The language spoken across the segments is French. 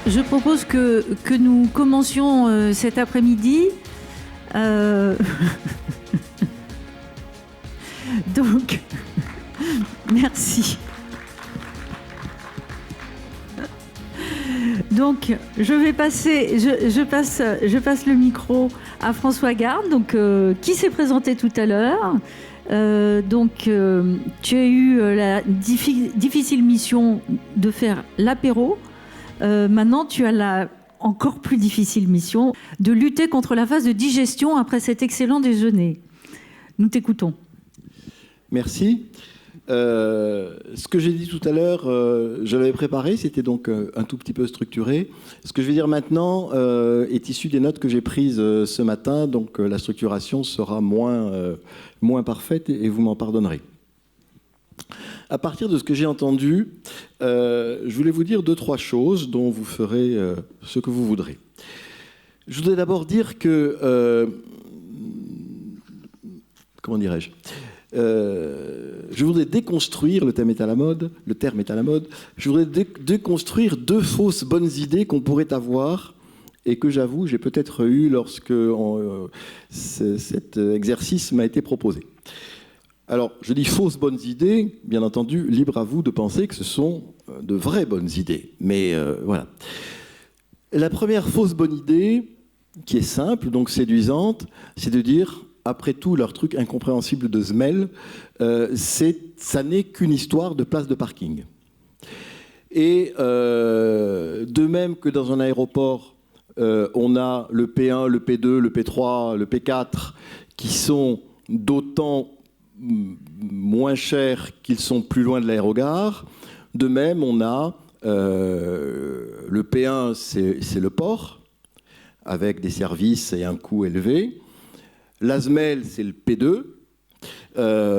je propose que nous commencions cet après-midi. Donc, merci. Donc, je passe le micro à François Garde, donc, qui s'est présenté tout à l'heure. Tu as eu la difficile mission de faire l'apéro. Maintenant, tu as la encore plus difficile mission de lutter contre la phase de digestion après cet excellent déjeuner. Nous t'écoutons. Merci. Ce que j'ai dit tout à l'heure, je l'avais préparé, c'était donc un tout petit peu structuré. Ce que je vais dire maintenant est issu des notes que j'ai prises ce matin, donc la structuration sera moins parfaite et vous m'en pardonnerez. À partir de ce que j'ai entendu, je voulais vous dire 2-3 choses dont vous ferez ce que vous voudrez. Je voudrais d'abord dire que... comment dirais-je ? Je voudrais déconstruire, le terme est à la mode, je voudrais déconstruire 2 fausses bonnes idées qu'on pourrait avoir et que j'avoue, j'ai peut-être eu lorsque cet exercice m'a été proposé. Alors, je dis fausses bonnes idées, bien entendu, libre à vous de penser que ce sont de vraies bonnes idées. Mais voilà. La première fausse bonne idée, qui est simple, donc séduisante, c'est de dire... Après tout, leur truc incompréhensible de semelle, ça n'est qu'une histoire de place de parking. Et de même que dans un aéroport, on a le P1, le P2, le P3, le P4, qui sont d'autant moins chers qu'ils sont plus loin de l'aérogare. De même, on a le P1, c'est le port, avec des services et un coût élevé. L'ASMEL, c'est le P2,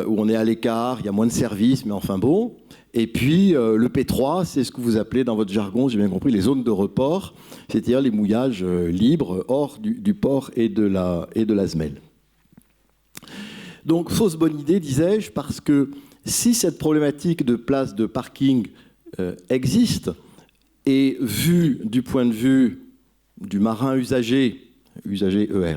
où on est à l'écart, il y a moins de services, mais enfin bon. Et puis le P3, c'est ce que vous appelez dans votre jargon, j'ai bien compris, les zones de report, c'est-à-dire les mouillages libres hors du port et de l'ASMEL. Donc, fausse bonne idée, disais-je, parce que si cette problématique de place de parking existe, et vue du point de vue du marin usagé ER,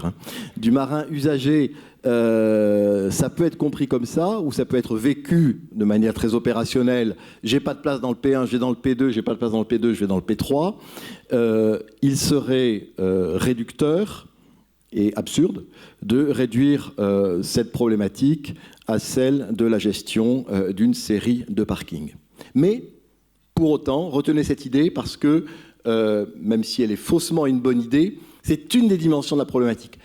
du marin usagé, ça peut être compris comme ça, ou ça peut être vécu de manière très opérationnelle. J'ai pas de place dans le P1, je vais dans le P2, j'ai pas de place dans le P2, je vais dans le P3. Il serait réducteur et absurde de réduire cette problématique à celle de la gestion d'une série de parkings. Mais, pour autant, retenez cette idée parce que, même si elle est faussement une bonne idée, c'est une des dimensions de la problématique.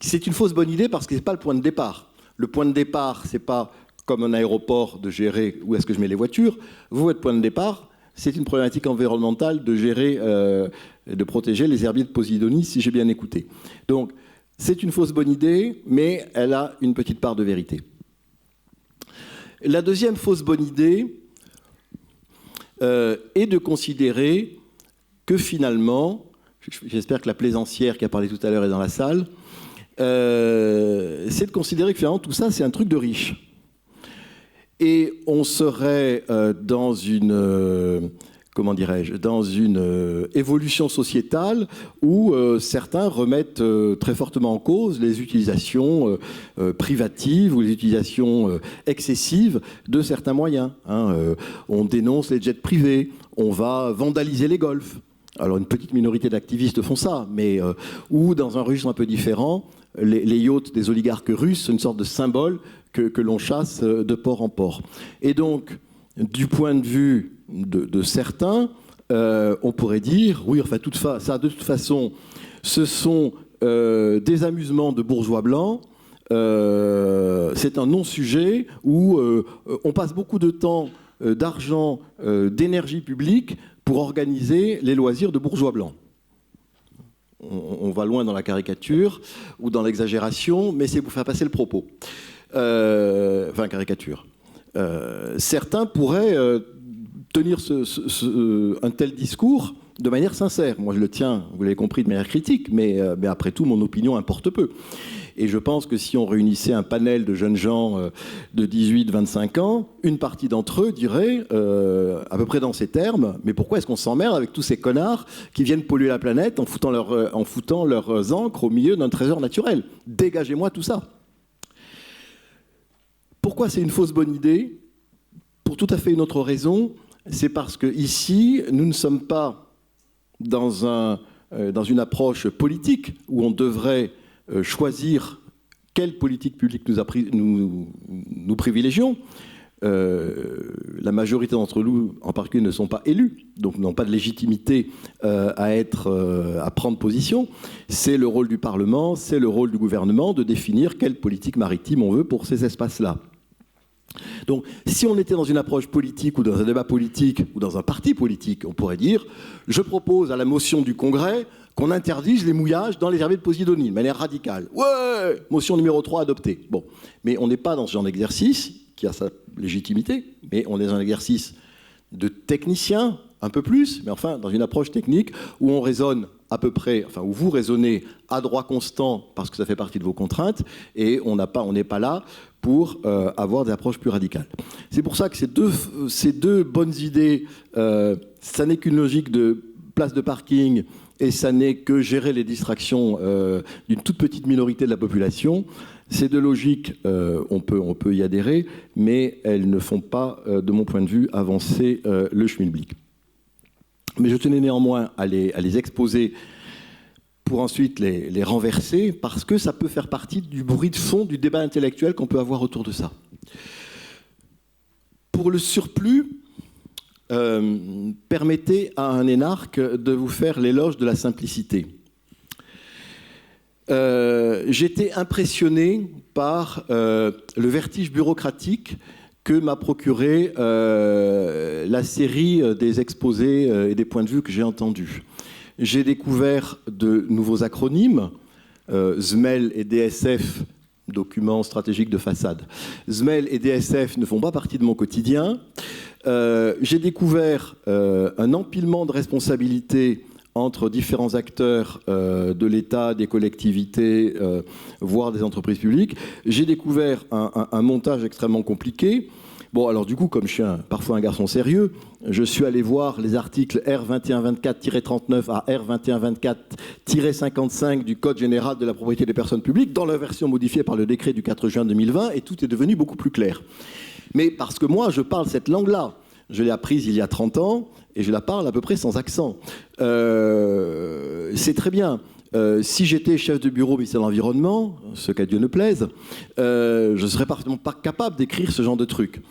C'est une fausse bonne idée parce que ce n'est pas le point de départ. Le point de départ, ce n'est pas comme un aéroport de gérer où est-ce que je mets les voitures. Vous, votre point de départ, c'est une problématique environnementale de gérer, de protéger les herbiers de Posidonie, si j'ai bien écouté. Donc, c'est une fausse bonne idée, mais elle a une petite part de vérité. La deuxième fausse bonne idée est de considérer que finalement... J'espère que la plaisancière qui a parlé tout à l'heure est dans la salle. C'est de considérer que finalement tout ça c'est un truc de riche. Et on serait dans une évolution sociétale où certains remettent très fortement en cause les utilisations privatives ou les utilisations excessives de certains moyens. On dénonce les jets privés, on va vandaliser les golfs. Alors une petite minorité d'activistes font ça, mais ou dans un registre un peu différent, les yachts des oligarques russes, c'est une sorte de symbole que l'on chasse de port en port. Et donc, du point de vue de certains, on pourrait dire, oui, enfin, ça, de toute façon, ce sont des amusements de bourgeois blancs, c'est un non-sujet où on passe beaucoup de temps, d'argent, d'énergie publique pour organiser les loisirs de bourgeois blancs. On va loin dans la caricature ou dans l'exagération, mais c'est pour faire passer le propos. Caricature. Certains pourraient tenir un tel discours de manière sincère. Moi, je le tiens, vous l'avez compris, de manière critique, mais après tout, mon opinion importe peu. Et je pense que si on réunissait un panel de jeunes gens de 18-25 ans, une partie d'entre eux dirait, à peu près dans ces termes, mais pourquoi est-ce qu'on s'emmerde avec tous ces connards qui viennent polluer la planète en foutant leurs encres au milieu d'un trésor naturel? Dégagez-moi tout ça. Pourquoi c'est une fausse bonne idée? Pour tout à fait une autre raison, c'est parce qu'ici, nous ne sommes pas dans une approche politique où on devrait choisir quelle politique publique nous privilégions. La majorité d'entre nous, en particulier, ne sont pas élus, donc n'ont pas de légitimité à prendre position. C'est le rôle du Parlement, c'est le rôle du gouvernement de définir quelle politique maritime on veut pour ces espaces-là. Donc, si on était dans une approche politique ou dans un débat politique ou dans un parti politique, on pourrait dire « Je propose à la motion du Congrès qu'on interdise les mouillages dans les herbiers de Posidonie de manière radicale. » Ouais, motion numéro 3 adoptée. Bon, mais on n'est pas dans ce genre d'exercice qui a sa légitimité, mais on est dans un exercice de technicien, un peu plus, mais enfin dans une approche technique où on raisonne à peu près, où vous raisonnez à droit constant parce que ça fait partie de vos contraintes, et on n'est pas là pour avoir des approches plus radicales. C'est pour ça que ces deux bonnes idées, ça n'est qu'une logique de place de parking et ça n'est que gérer les distractions d'une toute petite minorité de la population. Ces deux logiques, on peut y adhérer, mais elles ne font pas, de mon point de vue, avancer le schmilblick. Mais je tenais néanmoins à les exposer pour ensuite les renverser, parce que ça peut faire partie du bruit de fond du débat intellectuel qu'on peut avoir autour de ça. Pour le surplus, permettez à un énarque de vous faire l'éloge de la simplicité. J'étais impressionné par le vertige bureaucratique que m'a procuré la série des exposés et des points de vue que j'ai entendus. J'ai découvert de nouveaux acronymes, SMEL et DSF, documents stratégiques de façade. SMEL et DSF ne font pas partie de mon quotidien. J'ai découvert un empilement de responsabilités entre différents acteurs de l'État, des collectivités, voire des entreprises publiques. J'ai découvert un montage extrêmement compliqué. Bon, alors du coup, comme je suis parfois un garçon sérieux, je suis allé voir les articles R2124-39 à R2124-55 du Code général de la propriété des personnes publiques, dans la version modifiée par le décret du 4 juin 2020, et tout est devenu beaucoup plus clair. Mais parce que moi, je parle cette langue-là. Je l'ai apprise il y a 30 ans, et je la parle à peu près sans accent. C'est très bien. Si j'étais chef de bureau au ministère de l'Environnement, ce qu'à Dieu ne plaise, je ne serais parfaitement pas capable d'écrire ce genre de truc.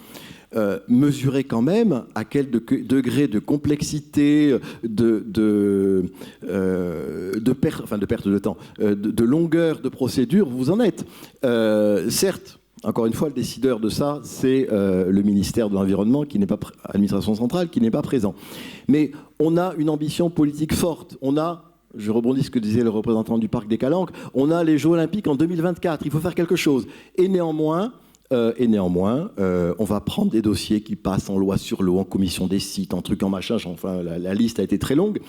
Mesurer quand même à quel degré de complexité, de perte de temps, de longueur de procédure vous en êtes. Certes, encore une fois, le décideur de ça, c'est le ministère de l'Environnement, qui n'est pas administration centrale, qui n'est pas présent. Mais on a une ambition politique forte. On a, je rebondis sur ce que disait le représentant du parc des Calanques, on a les Jeux Olympiques en 2024. Il faut faire quelque chose. Et néanmoins, on va prendre des dossiers qui passent en loi sur l'eau, en commission des sites, en truc, en machin. Enfin, la liste a été très longue.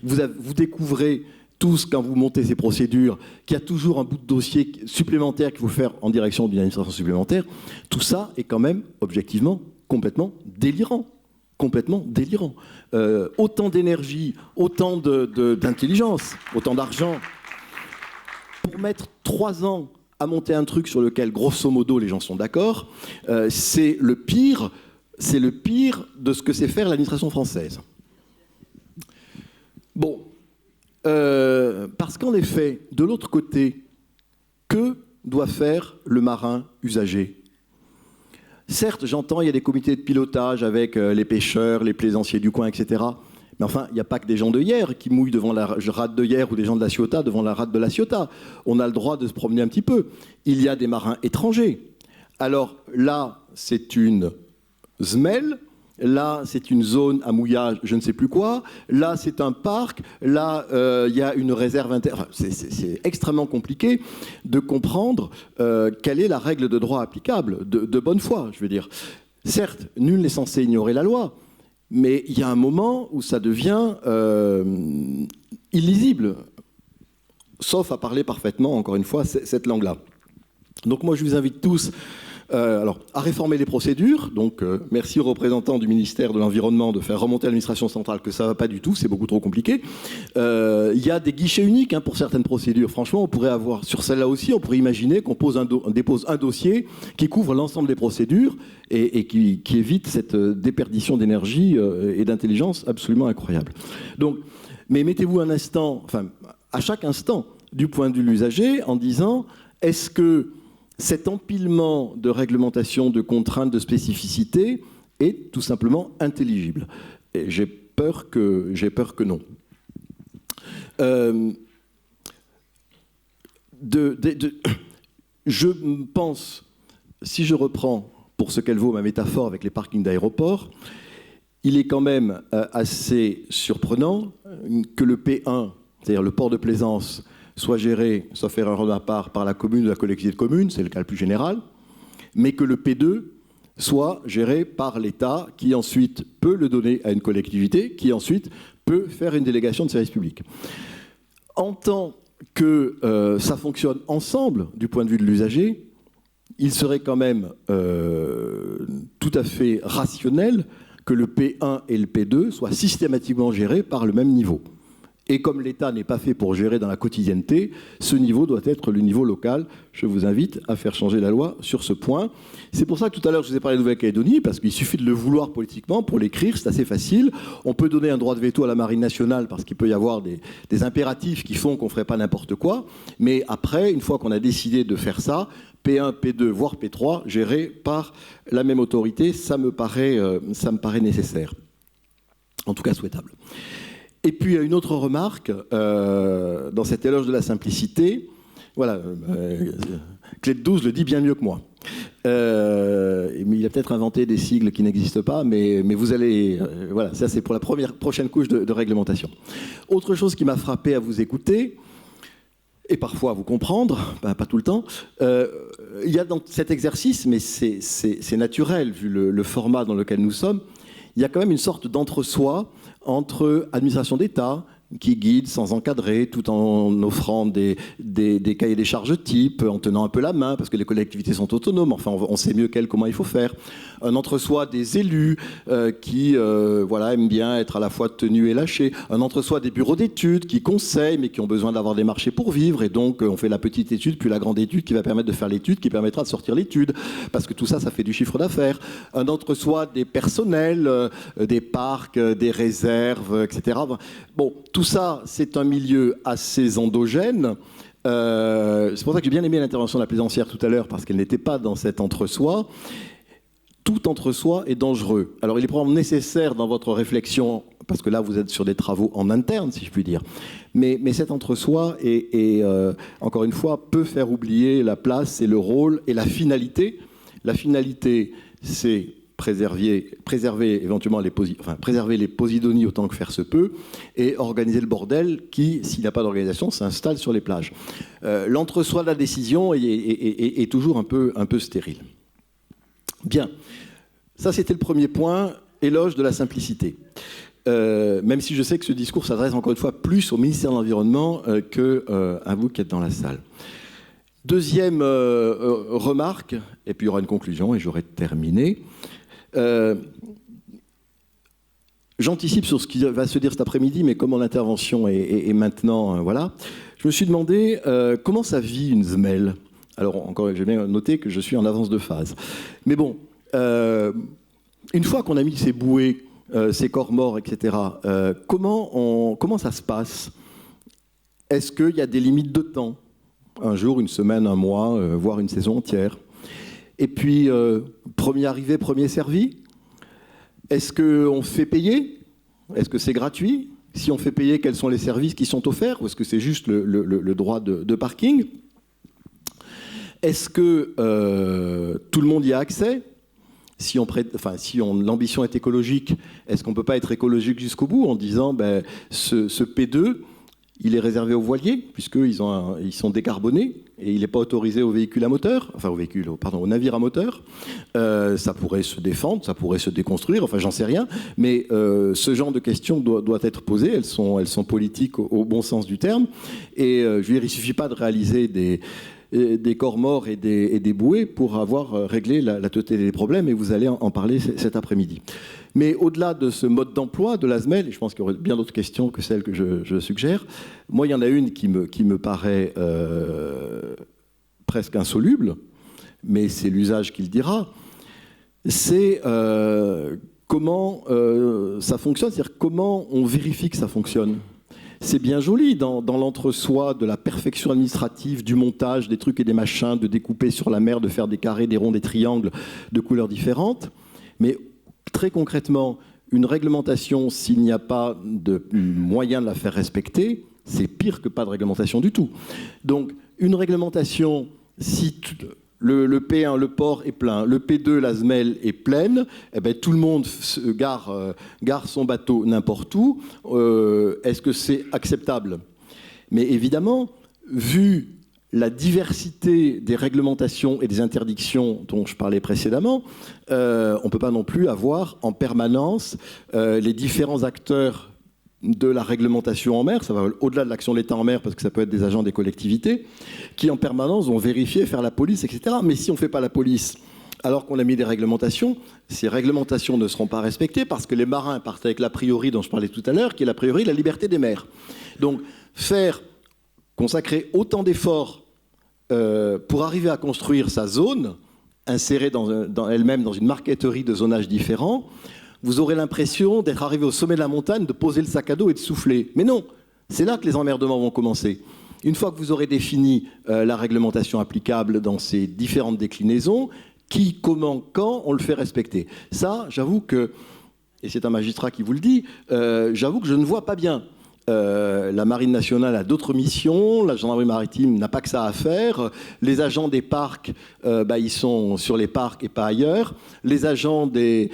Vous découvrez tous, quand vous montez ces procédures, qu'il y a toujours un bout de dossier supplémentaire qu'il faut faire en direction d'une administration supplémentaire. Tout ça est quand même, objectivement, complètement délirant. Complètement délirant. Autant d'énergie, autant d'intelligence, autant d'argent. Pour mettre 3 ans à monter un truc sur lequel, grosso modo, les gens sont d'accord, c'est le pire de ce que sait faire l'administration française. Bon. Parce qu'en effet, de l'autre côté, que doit faire le marin usager ? Certes, j'entends, il y a des comités de pilotage avec les pêcheurs, les plaisanciers du coin, etc. Mais enfin, il n'y a pas que des gens de Hyères qui mouillent devant la rade de Hyères ou des gens de la Ciotat devant la rade de la Ciotat. On a le droit de se promener un petit peu. Il y a des marins étrangers. Alors là, c'est une SMEL. Là, c'est une zone à mouillage, je ne sais plus quoi. Là, c'est un parc. Là, il y a une réserve interne. Enfin, c'est extrêmement compliqué de comprendre quelle est la règle de droit applicable, de bonne foi, je veux dire. Certes, nul n'est censé ignorer la loi. Mais il y a un moment où ça devient illisible, sauf à parler parfaitement, encore une fois, cette langue-là. Donc moi, je vous invite tous à réformer les procédures. Donc merci aux représentants du ministère de l'Environnement de faire remonter à l'administration centrale que ça ne va pas du tout, c'est beaucoup trop compliqué. Il y a des guichets uniques pour certaines procédures. Franchement, on pourrait avoir, sur celle-là aussi, on pourrait imaginer qu'on dépose un dossier qui couvre l'ensemble des procédures et qui évite cette déperdition d'énergie et d'intelligence absolument incroyable. Donc, mais mettez-vous un instant, enfin à chaque instant, du point de vue de l'usager, en disant, est-ce que cet empilement de réglementation, de contraintes, de spécificités est tout simplement intelligible? Et j'ai peur que non. Je pense, si je reprends pour ce qu'elle vaut ma métaphore avec les parkings d'aéroports, il est quand même assez surprenant que le P1, c'est-à-dire le port de plaisance, soit géré, sauf erreur de ma part, par la commune ou la collectivité de communes, c'est le cas le plus général, mais que le P2 soit géré par l'État, qui ensuite peut le donner à une collectivité, qui ensuite peut faire une délégation de service public. En tant que ça fonctionne ensemble du point de vue de l'usager, il serait quand même tout à fait rationnel que le P1 et le P2 soient systématiquement gérés par le même niveau. Et comme l'État n'est pas fait pour gérer dans la quotidienneté, ce niveau doit être le niveau local. Je vous invite à faire changer la loi sur ce point. C'est pour ça que tout à l'heure, je vous ai parlé de Nouvelle-Calédonie, parce qu'il suffit de le vouloir politiquement pour l'écrire, c'est assez facile. On peut donner un droit de veto à la Marine nationale, parce qu'il peut y avoir des impératifs qui font qu'on ne ferait pas n'importe quoi. Mais après, une fois qu'on a décidé de faire ça, P1, P2, voire P3, gérés par la même autorité, ça me paraît nécessaire. En tout cas, souhaitable. Et puis, il y a une autre remarque dans cet éloge de la simplicité. Voilà, Clé de 12 le dit bien mieux que moi. Mais il a peut-être inventé des sigles qui n'existent pas, mais vous allez... voilà, ça c'est pour la prochaine couche de réglementation. Autre chose qui m'a frappé à vous écouter, et parfois à vous comprendre, pas tout le temps, il y a dans cet exercice, mais c'est naturel vu le format dans lequel nous sommes, il y a quand même une sorte d'entre-soi entre administration d'État, qui guide sans encadrer, tout en offrant des cahiers des charges type, en tenant un peu la main, parce que les collectivités sont autonomes, enfin on sait mieux qu'elles comment il faut faire. Un entre-soi des élus qui aiment bien être à la fois tenus et lâchés. Un entre-soi des bureaux d'études qui conseillent, mais qui ont besoin d'avoir des marchés pour vivre, et donc on fait la petite étude, puis la grande étude qui va permettre de faire l'étude, qui permettra de sortir l'étude, parce que tout ça, ça fait du chiffre d'affaires. Un entre-soi des personnels, des parcs, des réserves, etc. Bon, tout ça, c'est un milieu assez endogène. C'est pour ça que j'ai bien aimé l'intervention de la plaisancière tout à l'heure, parce qu'elle n'était pas dans cet entre-soi. Tout entre-soi est dangereux. Alors, il est probablement nécessaire dans votre réflexion, parce que là, vous êtes sur des travaux en interne, si je puis dire. Mais cet entre-soi, encore une fois, peut faire oublier la place et le rôle et la finalité. La finalité, c'est préserver éventuellement préserver les posidonies autant que faire se peut, et organiser le bordel qui, s'il n'y a pas d'organisation, s'installe sur les plages. L'entre-soi de la décision est toujours un peu stérile. Bien, ça c'était le premier point, éloge de la simplicité. Même si je sais que ce discours s'adresse encore une fois plus au ministère de l'Environnement qu'à vous qui êtes dans la salle. Deuxième remarque, et puis il y aura une conclusion et j'aurai terminé. J'anticipe sur ce qui va se dire cet après-midi, mais comme mon intervention est maintenant, voilà, je me suis demandé comment ça vit une ZMEL. Alors, encore, j'ai bien noté que je suis en avance de phase. Mais bon, une fois qu'on a mis ces bouées, ces corps morts, etc., comment ça se passe? Est-ce qu'il y a des limites de temps? Un jour, une semaine, un mois, voire une saison entière. Et puis, premier arrivé, premier servi. Est-ce qu'on fait payer? Est-ce que c'est gratuit? Si on fait payer, quels sont les services qui sont offerts? Ou est-ce que c'est juste le droit de parking? Est-ce que tout le monde y a accès? Si l'ambition est écologique, est-ce qu'on ne peut pas être écologique jusqu'au bout en disant ce P2, il est réservé aux voiliers, puisqu'ils ils sont décarbonés, et il n'est pas autorisé aux véhicules à moteur, enfin aux navires à moteur. Ça pourrait se défendre, ça pourrait se déconstruire, enfin j'en sais rien, mais ce genre de questions doit être posées, elles sont politiques au bon sens du terme, et je veux dire, il ne suffit pas de réaliser des corps morts et des bouées pour avoir réglé la totalité des problèmes, et vous allez en parler cet après-midi. Mais au-delà de ce mode d'emploi de l'ASMEL, et je pense qu'il y aurait bien d'autres questions que celles que je suggère, moi il y en a une qui me paraît presque insoluble, mais c'est l'usage qui le dira, c'est comment ça fonctionne, c'est-à-dire comment on vérifie que ça fonctionne. C'est bien joli dans l'entre-soi de la perfection administrative, du montage, des trucs et des machins, de découper sur la mer, de faire des carrés, des ronds, des triangles de couleurs différentes. Mais très concrètement, une réglementation, s'il n'y a pas de moyen de la faire respecter, c'est pire que pas de réglementation du tout. Donc, une réglementation, si le P1, le port est plein, le P2, la SMEL est pleine, eh bien, tout le monde gare son bateau n'importe où. Est-ce que c'est acceptable? Mais évidemment, vu la diversité des réglementations et des interdictions dont je parlais précédemment, on ne peut pas non plus avoir en permanence les différents acteurs de la réglementation en mer, ça va au-delà de l'action de l'État en mer, parce que ça peut être des agents des collectivités, qui en permanence vont vérifier, faire la police, etc. Mais si on ne fait pas la police, alors qu'on a mis des réglementations, ces réglementations ne seront pas respectées, parce que les marins partent avec l'a priori dont je parlais tout à l'heure, qui est l'a priori de la liberté des mers. Donc, consacrer autant d'efforts pour arriver à construire sa zone, insérée dans elle-même dans une marqueterie de zonages différents, vous aurez l'impression d'être arrivé au sommet de la montagne, de poser le sac à dos et de souffler. Mais non, c'est là que les emmerdements vont commencer. Une fois que vous aurez défini la réglementation applicable dans ses différentes déclinaisons, qui, comment, quand, on le fait respecter. Ça, j'avoue que, et c'est un magistrat qui vous le dit, j'avoue que je ne vois pas bien. La Marine nationale a d'autres missions, la gendarmerie maritime n'a pas que ça à faire, les agents des parcs, ils sont sur les parcs et pas ailleurs, les agents des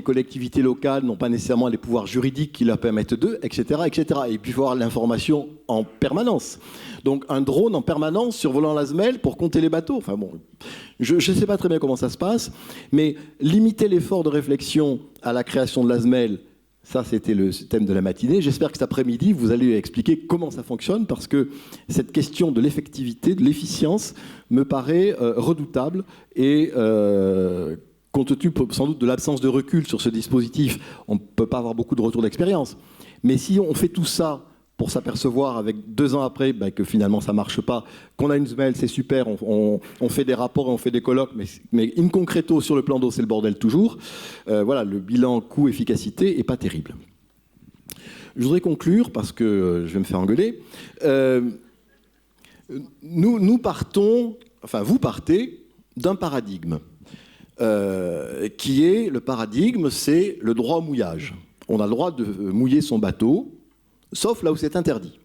collectivités locales n'ont pas nécessairement les pouvoirs juridiques qui leur permettent d'eux, etc., etc. Et puis il faut avoir l'information en permanence. Donc un drone en permanence survolant la SMEL pour compter les bateaux, enfin bon, je ne sais pas très bien comment ça se passe, mais limiter l'effort de réflexion à la création de la SMEL, ça, c'était le thème de la matinée. J'espère que cet après-midi, vous allez expliquer comment ça fonctionne, parce que cette question de l'effectivité, de l'efficience, me paraît redoutable. Et compte tenu sans doute de l'absence de recul sur ce dispositif, on ne peut pas avoir beaucoup de retours d'expérience. Mais si on fait tout ça pour s'apercevoir avec 2 ans après que finalement ça ne marche pas, qu'on a une SMEL, c'est super, on fait des rapports, on fait des colloques, mais in concreto, sur le plan d'eau, c'est le bordel toujours. Voilà, le bilan coût-efficacité n'est pas terrible. Je voudrais conclure, parce que je vais me faire engueuler. Nous partons, enfin vous partez d'un paradigme, qui est le paradigme, c'est le droit au mouillage. On a le droit de mouiller son bateau, sauf là où c'est interdit.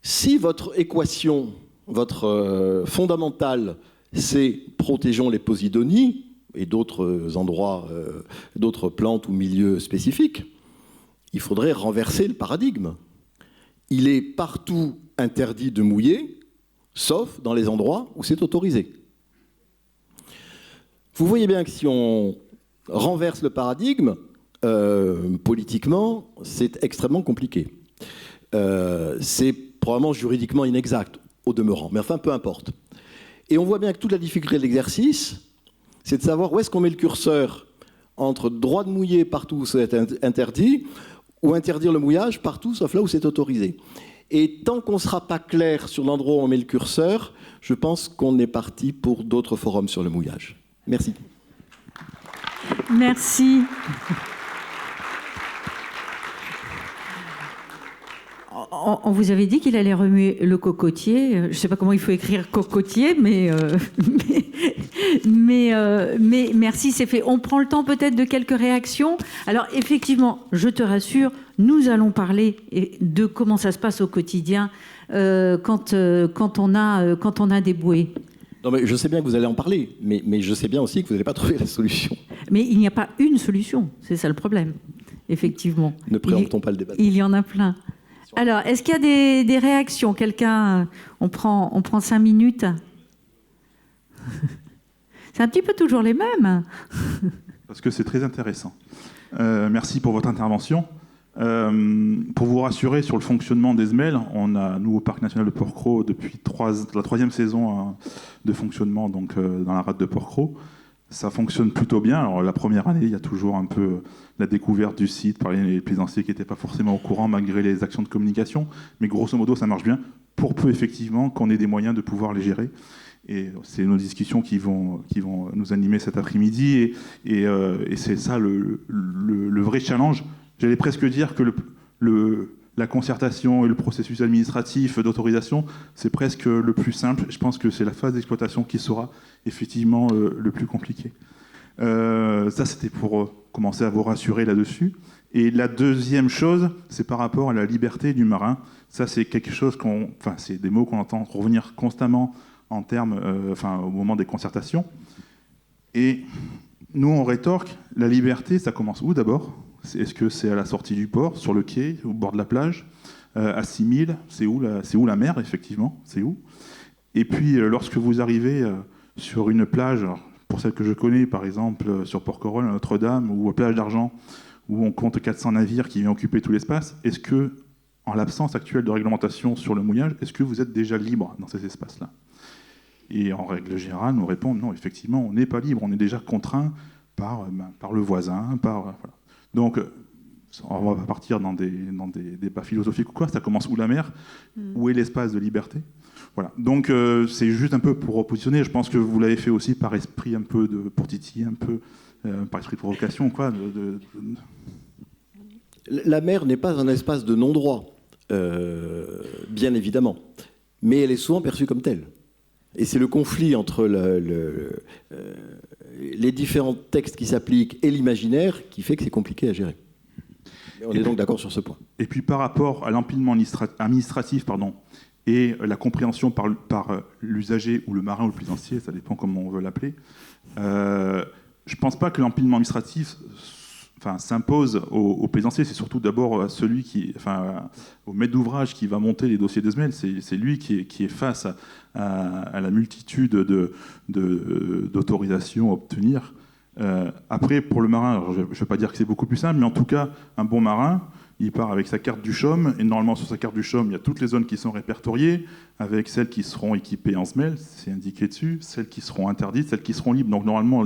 Si votre équation, votre fondamentale, c'est protégeons les posidonies et d'autres endroits, d'autres plantes ou milieux spécifiques, il faudrait renverser le paradigme. Il est partout interdit de mouiller, sauf dans les endroits où c'est autorisé. Vous voyez bien que si on renverse le paradigme, politiquement, c'est extrêmement compliqué. C'est probablement juridiquement inexact, au demeurant, mais enfin, peu importe. Et on voit bien que toute la difficulté de l'exercice, c'est de savoir où est-ce qu'on met le curseur entre droit de mouiller partout où c'est interdit, ou interdire le mouillage partout, sauf là où c'est autorisé. Et tant qu'on ne sera pas clair sur l'endroit où on met le curseur, je pense qu'on est parti pour d'autres forums sur le mouillage. Merci. Merci. On vous avait dit qu'il allait remuer le cocotier. Je ne sais pas comment il faut écrire cocotier, mais merci, c'est fait. On prend le temps peut-être de quelques réactions. Alors effectivement, je te rassure, nous allons parler de comment ça se passe au quotidien quand on a des bouées. Non, mais je sais bien que vous allez en parler, mais je sais bien aussi que vous n'allez pas trouver la solution. Mais il n'y a pas une solution, c'est ça le problème, effectivement. Ne préemptons pas le débat. Il y en a plein. Alors, est-ce qu'il y a des réactions? Quelqu'un, on prend 5 minutes. C'est un petit peu toujours les mêmes. Parce que c'est très intéressant. Merci pour votre intervention. Pour vous rassurer sur le fonctionnement des SMEL, on a, nous, au Parc national de Porquerolles, depuis la 3e saison de fonctionnement donc, dans la rade de Porquerolles. Ça fonctionne plutôt bien. Alors, la première année, il y a toujours un peu la découverte du site par les plaisanciers qui n'étaient pas forcément au courant malgré les actions de communication. Mais grosso modo, ça marche bien, pour peu effectivement qu'on ait des moyens de pouvoir les gérer. Et c'est nos discussions qui vont nous animer cet après-midi. Et c'est ça le vrai challenge. J'allais presque dire que la concertation et le processus administratif d'autorisation, c'est presque le plus simple. Je pense que c'est la phase d'exploitation qui sera effectivement le plus compliqué. Ça, c'était pour commencer à vous rassurer là-dessus. Et la deuxième chose, c'est par rapport à la liberté du marin. Ça, c'est quelque chose c'est des mots qu'on entend revenir constamment en termes, au moment des concertations. Et nous, on rétorque, la liberté, ça commence où d'abord ? Est-ce que c'est à la sortie du port, sur le quai, au bord de la plage, à 6000 ? C'est où la mer, effectivement ? C'est où ? Et puis, lorsque vous arrivez sur une plage, pour celle que je connais, par exemple, sur Porquerolles, à Notre-Dame, ou à Plage d'Argent, où on compte 400 navires qui viennent occuper tout l'espace, est-ce que, en l'absence actuelle de réglementation sur le mouillage, est-ce que vous êtes déjà libre dans ces espaces-là ? Et en règle générale, nous répondons non, effectivement, on n'est pas libre, on est déjà contraint par le voisin, voilà. Donc, on va partir dans des débats philosophiques ou quoi. Ça commence où la mer ? Où est l'espace de liberté ? Voilà. Donc, c'est juste un peu pour repositionner. Je pense que vous l'avez fait aussi par esprit un peu pour titiller, un peu par esprit de provocation, quoi. La mer n'est pas un espace de non-droit, bien évidemment, mais elle est souvent perçue comme telle. Et c'est le conflit entre les différents textes qui s'appliquent et l'imaginaire qui fait que c'est compliqué à gérer. On est donc d'accord sur ce point. Et puis par rapport à l'empilement administratif et la compréhension par l'usager ou le marin ou le plaisancier, ça dépend comment on veut l'appeler, je ne pense pas que l'empilement administratif s'impose aux plaisanciers. C'est surtout d'abord à au maître d'ouvrage qui va monter les dossiers des SMEL. C'est lui qui est face à la multitude d'autorisations à obtenir. Après, pour le marin, je ne vais pas dire que c'est beaucoup plus simple, mais en tout cas, un bon marin, il part avec sa carte du CHOM, et normalement sur sa carte du CHOM, il y a toutes les zones qui sont répertoriées, avec celles qui seront équipées en SMEL, c'est indiqué dessus, celles qui seront interdites, celles qui seront libres. Donc normalement,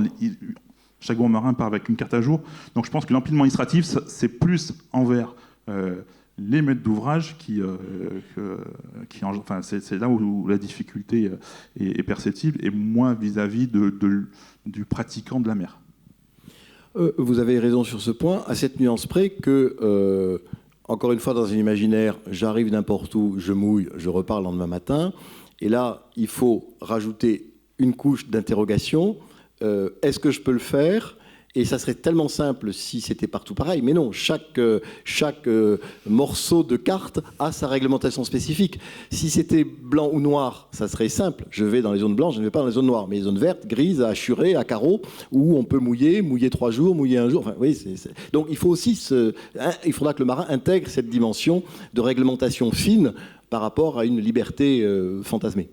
chaque bon marin part avec une carte à jour. Donc je pense que l'empilement administratif, c'est plus envers les maîtres d'ouvrage c'est là où la difficulté est perceptible, et moins vis-à-vis du pratiquant de la mer. Vous avez raison sur ce point, à cette nuance près que, encore une fois, dans un imaginaire, j'arrive n'importe où, je mouille, je repars le lendemain matin, et là, il faut rajouter une couche d'interrogation. Est-ce que je peux le faire ? Et ça serait tellement simple si c'était partout pareil. Mais non, chaque morceau de carte a sa réglementation spécifique. Si c'était blanc ou noir, ça serait simple. Je vais dans les zones blanches, je ne vais pas dans les zones noires. Mais les zones vertes, grises, hachurées, à carreaux, où on peut mouiller 3 jours, mouiller 1 jour. Enfin, oui, Donc il faut aussi il faudra que le marin intègre cette dimension de réglementation fine par rapport à une liberté fantasmée.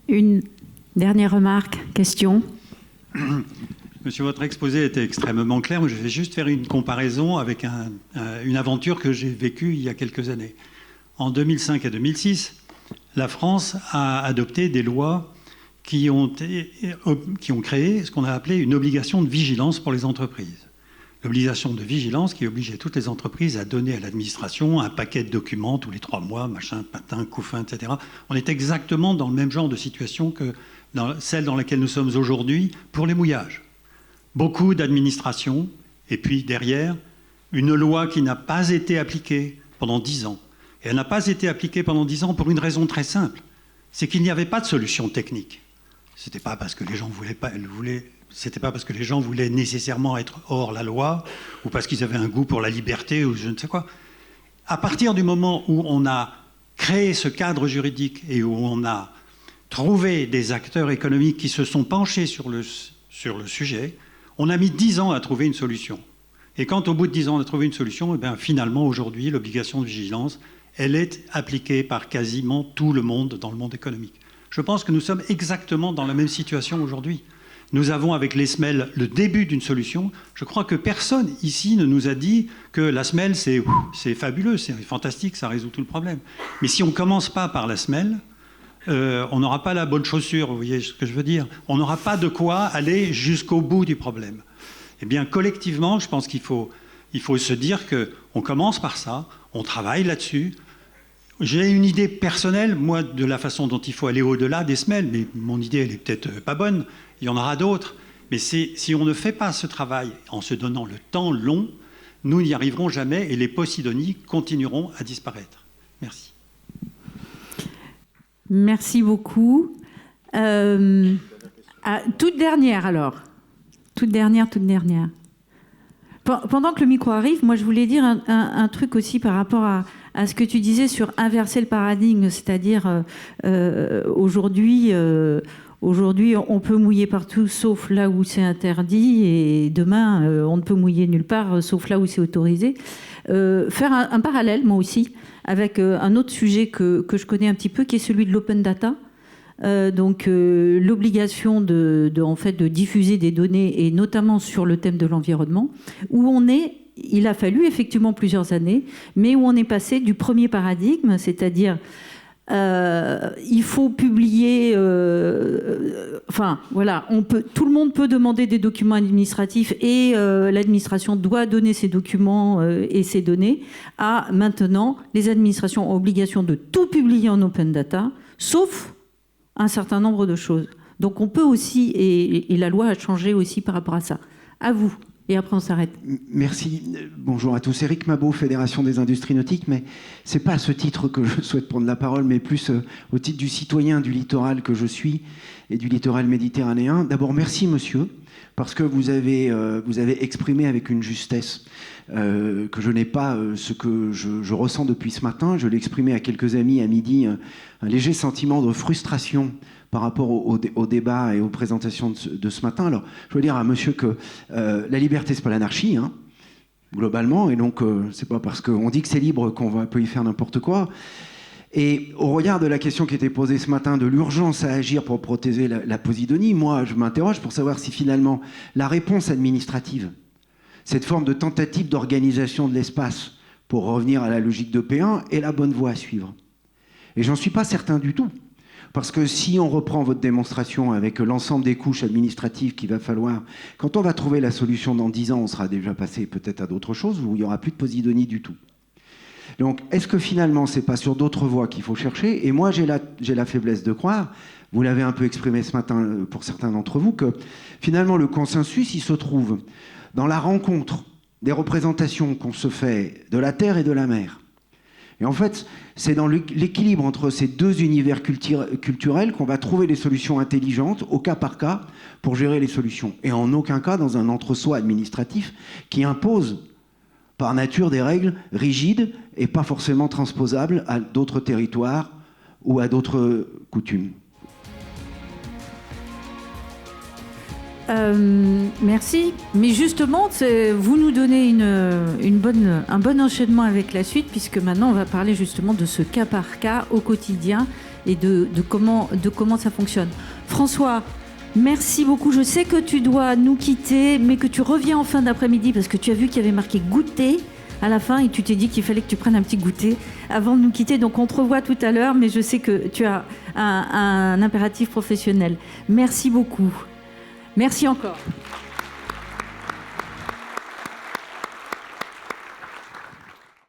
Une dernière remarque, question. Monsieur, votre exposé était extrêmement clair. Je vais juste faire une comparaison avec une aventure que j'ai vécue il y a quelques années. En 2005 et 2006, la France a adopté des lois qui ont créé ce qu'on a appelé une obligation de vigilance pour les entreprises. L'obligation de vigilance qui obligeait toutes les entreprises à donner à l'administration un paquet de documents tous les 3 mois, machin, patin, couffin, etc. On est exactement dans le même genre de situation que celle dans laquelle nous sommes aujourd'hui pour les mouillages. Beaucoup d'administrations, et puis derrière, une loi qui n'a pas été appliquée pendant 10 ans. Et elle n'a pas été appliquée pendant 10 ans pour une raison très simple. C'est qu'il n'y avait pas de solution technique. C'était pas parce que les gens c'était pas parce que les gens voulaient nécessairement être hors la loi, ou parce qu'ils avaient un goût pour la liberté, ou je ne sais quoi. À partir du moment où on a créé ce cadre juridique et où on a trouvé des acteurs économiques qui se sont penchés sur le sujet, on a mis 10 ans à trouver une solution. Et quand au bout de 10 ans on a trouvé une solution, et bien finalement aujourd'hui l'obligation de vigilance, elle est appliquée par quasiment tout le monde dans le monde économique. Je pense que nous sommes exactement dans la même situation aujourd'hui. Nous avons avec les SMEL le début d'une solution. Je crois que personne ici ne nous a dit que la SMEL c'est fabuleux, c'est fantastique, ça résout tout le problème. Mais si on ne commence pas par la SMEL, on n'aura pas la bonne chaussure, vous voyez ce que je veux dire. On n'aura pas de quoi aller jusqu'au bout du problème. Eh bien, collectivement, je pense qu'il faut se dire qu'on commence par ça, on travaille là-dessus. J'ai une idée personnelle, moi, de la façon dont il faut aller au-delà des SMEL, mais mon idée, elle est peut-être pas bonne, il y en aura d'autres. Mais si on ne fait pas ce travail en se donnant le temps long, nous n'y arriverons jamais et les posidonies continueront à disparaître. Merci. Merci beaucoup. Toute dernière, alors. Toute dernière. Pendant que le micro arrive, moi, je voulais dire un truc aussi par rapport à ce que tu disais sur inverser le paradigme, c'est-à-dire aujourd'hui, on peut mouiller partout sauf là où c'est interdit et demain, on ne peut mouiller nulle part sauf là où c'est autorisé. Faire un parallèle, moi aussi, avec un autre sujet que je connais un petit peu, qui est celui de l'open data. L'obligation en fait, de diffuser des données, et notamment sur le thème de l'environnement, où il a fallu effectivement plusieurs années, mais où on est passé du premier paradigme, c'est-à-dire il faut publier, tout le monde peut demander des documents administratifs et l'administration doit donner ses documents et ses données, à maintenant, les administrations ont obligation de tout publier en open data, sauf un certain nombre de choses. Donc on peut aussi, et la loi a changé aussi par rapport à ça. À vous. Et après on s'arrête. Merci. Bonjour à tous. Éric Mabot, Fédération des industries nautiques, mais c'est pas à ce titre que je souhaite prendre la parole, mais plus au titre du citoyen du littoral que je suis et du littoral méditerranéen. D'abord, merci monsieur, parce que vous avez exprimé avec une justesse que je n'ai pas ce que je ressens depuis ce matin. Je l'ai exprimé à quelques amis à midi, un léger sentiment de frustration par rapport au débat et aux présentations de ce matin. Alors, je veux dire à monsieur que la liberté, c'est pas l'anarchie, hein, globalement, et donc c'est pas parce qu'on dit que c'est libre qu'on peut y faire n'importe quoi. Et au regard de la question qui était posée ce matin de l'urgence à agir pour protéger la posidonie, moi, je m'interroge pour savoir si finalement la réponse administrative, cette forme de tentative d'organisation de l'espace pour revenir à la logique de P1, est la bonne voie à suivre. Et j'en suis pas certain du tout. Parce que si on reprend votre démonstration avec l'ensemble des couches administratives qu'il va falloir, quand on va trouver la solution dans 10 ans, on sera déjà passé peut-être à d'autres choses où il n'y aura plus de posidonie du tout. Donc, est-ce que finalement, c'est pas sur d'autres voies qu'il faut chercher ? Et moi, j'ai la faiblesse de croire, vous l'avez un peu exprimé ce matin pour certains d'entre vous, que finalement, le consensus, il se trouve dans la rencontre des représentations qu'on se fait de la terre et de la mer. Et en fait, c'est dans l'équilibre entre ces deux univers culturels qu'on va trouver des solutions intelligentes, au cas par cas, pour gérer les solutions. Et en aucun cas dans un entre-soi administratif qui impose par nature des règles rigides et pas forcément transposables à d'autres territoires ou à d'autres coutumes. Merci. Mais justement, vous nous donnez un bon enchaînement avec la suite, puisque maintenant on va parler justement de ce cas par cas au quotidien et de comment ça fonctionne. François, merci beaucoup. Je sais que tu dois nous quitter, mais que tu reviens en fin d'après-midi parce que tu as vu qu'il y avait marqué goûter à la fin et tu t'es dit qu'il fallait que tu prennes un petit goûter avant de nous quitter. Donc on te revoit tout à l'heure, mais je sais que tu as un impératif professionnel. Merci beaucoup. Merci encore.